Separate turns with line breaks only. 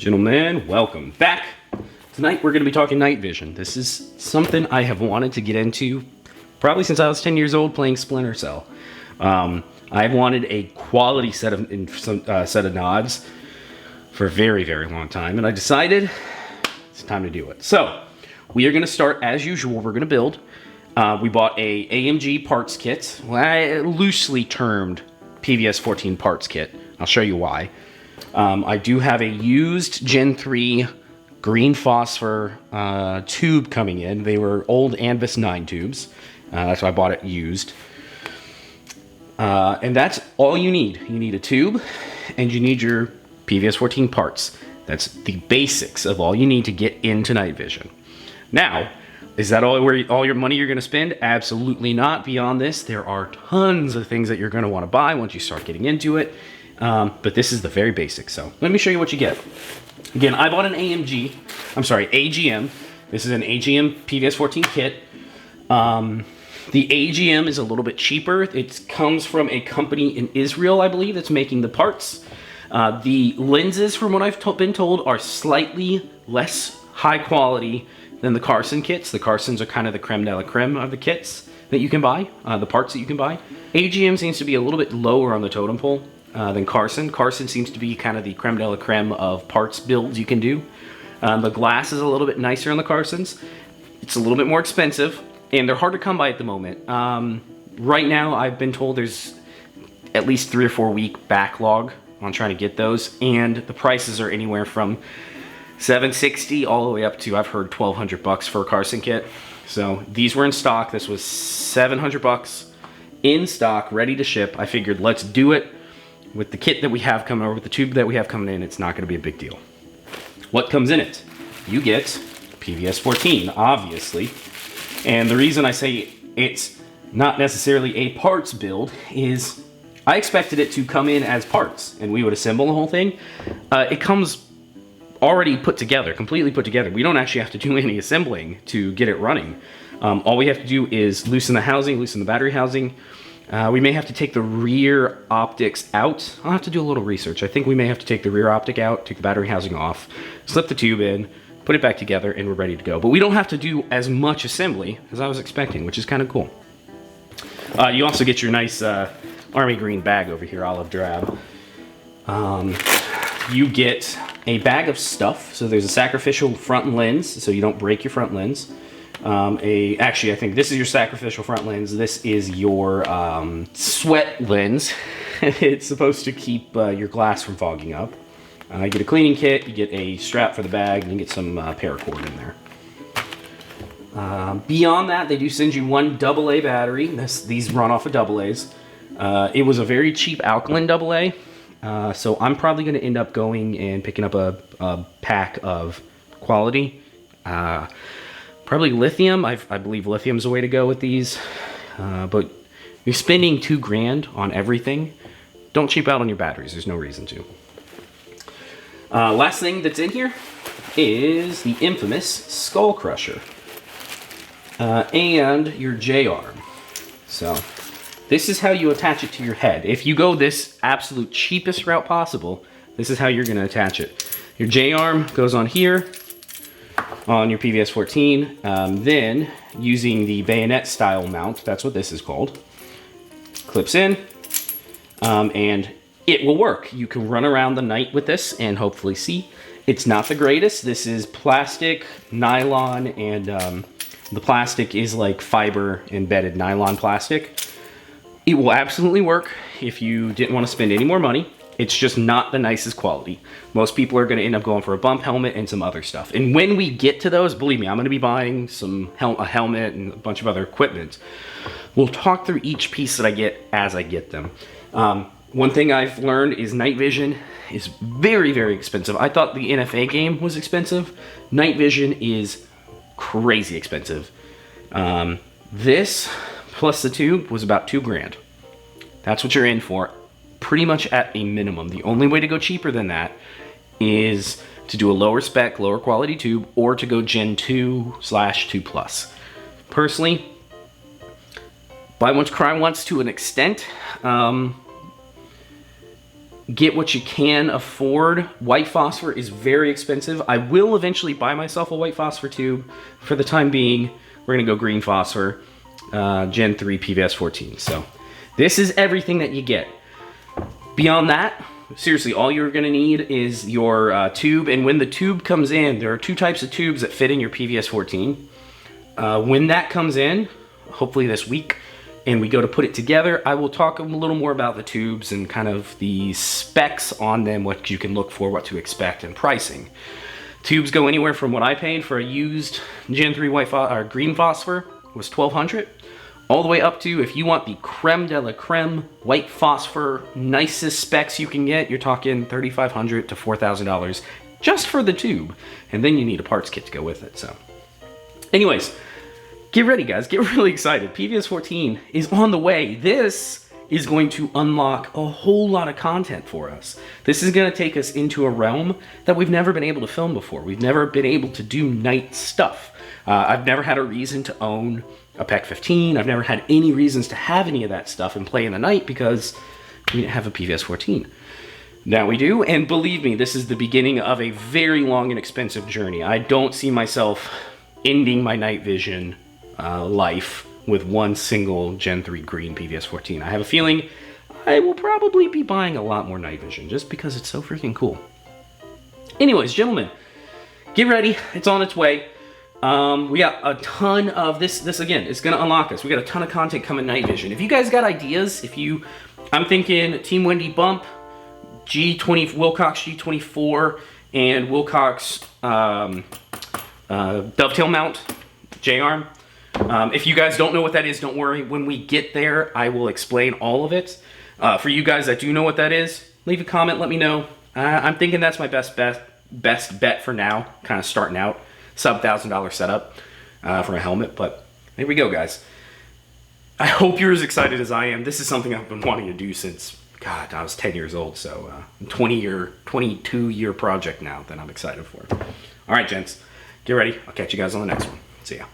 Gentlemen, welcome back. Tonight we're going to be talking night vision. This is something I have wanted to get into probably since I was 10 years old playing Splinter Cell. I've wanted a quality set of nods for a very, very long time, and I decided it's time to do it. So we are going to start as usual. We're going to build. We bought a AGM Parts Kit, loosely termed PVS-14 Parts Kit. I'll show you why. I do have a used Gen 3 green phosphor tube coming in. They were old Anvis 9 tubes, so I bought it used. And that's all you need. You need a tube, and you need your PVS-14 parts. That's the basics of all you need to get into night vision. Now, is that all your money you're going to spend? Absolutely not. Beyond this, there are tons of things that you're going to want to buy once you start getting into it. But this is the very basics. So let me show you what you get. Again, I bought an AGM. This is an AGM PVS-14 kit. The AGM is a little bit cheaper. It comes from a company in Israel, I believe, that's making the parts. The lenses, from what I've been told, are slightly less high quality than the Carson kits. The Carsons are kind of the creme de la creme of the kits that you can buy, the parts that you can buy. AGM seems to be a little bit lower on the totem pole than Carson. Carson seems to be kind of the creme de la creme of parts builds you can do. The glass is a little bit nicer on the Carsons. It's a little bit more expensive, and they're hard to come by at the moment. Right now, I've been told there's at least 3 or 4 week backlog on trying to get those, and the prices are anywhere from $760 all the way up to, I've heard, $1,200 for a Carson kit. So these were in stock. This was $700 in stock, ready to ship. I figured let's do it with the kit that we have coming, or with the tube that we have coming in. It's not going to be a big deal. What comes in it? You get PVS-14, obviously. And the reason I say it's not necessarily a parts build is I expected it to come in as parts, and we would assemble the whole thing. It comes already put together, completely put together. We don't actually have to do any assembling to get it running. All we have to do is loosen the housing, loosen the battery housing. We may have to take the rear optics out. I'll have to do a little research. I think we may have to take the rear optic out, take the battery housing off, slip the tube in, put it back together, and we're ready to go. But we don't have to do as much assembly as I was expecting, which is kind of cool. You also get your nice army green bag over here, olive drab. You get a bag of stuff. So there's a sacrificial front lens, so you don't break your front lens. Actually, I think this is your sacrificial front lens. This is your sweat lens. It's supposed to keep your glass from fogging up. You get a cleaning kit, you get a strap for the bag, and you get some paracord in there. Beyond that, they do send you one AA battery. These run off of AA's. It was a very cheap alkaline AA. So I'm probably going to end up going and picking up a pack of quality. Probably lithium. I believe lithium's the way to go with these. But you're spending $2 grand on everything. Don't cheap out on your batteries. There's no reason to. Last thing that's in here is the infamous Skull Crusher. And your J-arm. So this is how you attach it to your head. If you go this absolute cheapest route possible, this is how you're going to attach it. Your J-arm goes on here, on your PVS-14. Then, using the bayonet style mount, that's what this is called, clips in, and it will work. You can run around the night with this and hopefully see. It's not the greatest. This is plastic, nylon, and the plastic is like fiber embedded nylon plastic. It will absolutely work if you didn't want to spend any more money. It's just not the nicest quality. Most people are going to end up going for a bump helmet and some other stuff. And when we get to those, believe me, I'm going to be buying a helmet and a bunch of other equipment. We'll talk through each piece that I get as I get them. One thing I've learned is night vision is very, very expensive. I thought the NFA game was expensive. Night vision is crazy expensive. This plus the tube was about $2 grand. That's what you're in for, pretty much at a minimum. The only way to go cheaper than that is to do a lower spec, lower quality tube, or to go Gen 2/2+. Personally, buy once, cry once to an extent. get what you can afford. White phosphor is very expensive. I will eventually buy myself a white phosphor tube. For the time being, we're gonna go green phosphor, Gen 3 PVS-14. So this is everything that you get. Beyond that, seriously, all you're gonna need is your tube. And when the tube comes in, there are two types of tubes that fit in your PVS-14. When that comes in, hopefully this week, and we go to put it together, I will talk a little more about the tubes and kind of the specs on them, what you can look for, what to expect, and pricing. Tubes go anywhere from what I paid for a used Gen 3 green phosphor was $1,200, all the way up to, if you want the creme de la creme white phosphor, nicest specs you can get, you're talking $3,500 to $4,000 just for the tube. And then you need a parts kit to go with it. So anyways, get ready, guys. Get really excited. PVS-14 is on the way. This is going to unlock a whole lot of content for us. This is going to take us into a realm that we've never been able to film before. We've never been able to do night stuff. I've never had a reason to own a PEC 15. I've never had any reasons to have any of that stuff and play in the night because we didn't have a PVS-14. Now we do, and believe me, this is the beginning of a very long and expensive journey. I don't see myself ending my night vision life with one single Gen 3 green PVS-14. I have a feeling I will probably be buying a lot more night vision just because it's so freaking cool. Anyways, gentlemen, get ready. It's on its way. We got a ton of this again, it's gonna unlock us. We got a ton of content coming night vision. If you guys got ideas, I'm thinking Team Wendy bump, G20, Wilcox G24, and Wilcox dovetail mount, J-arm. If you guys don't know what that is, don't worry. When we get there, I will explain all of it. For you guys that do know what that is, leave a comment, let me know. I'm thinking that's my best bet for now, kind of starting out. Sub $1,000 setup for a helmet, but there we go, guys. I hope you're as excited as I am. This is something I've been wanting to do since, God, I was 10 years old, so 22-year project now that I'm excited for. All right, gents, get ready. I'll catch you guys on the next one. See ya.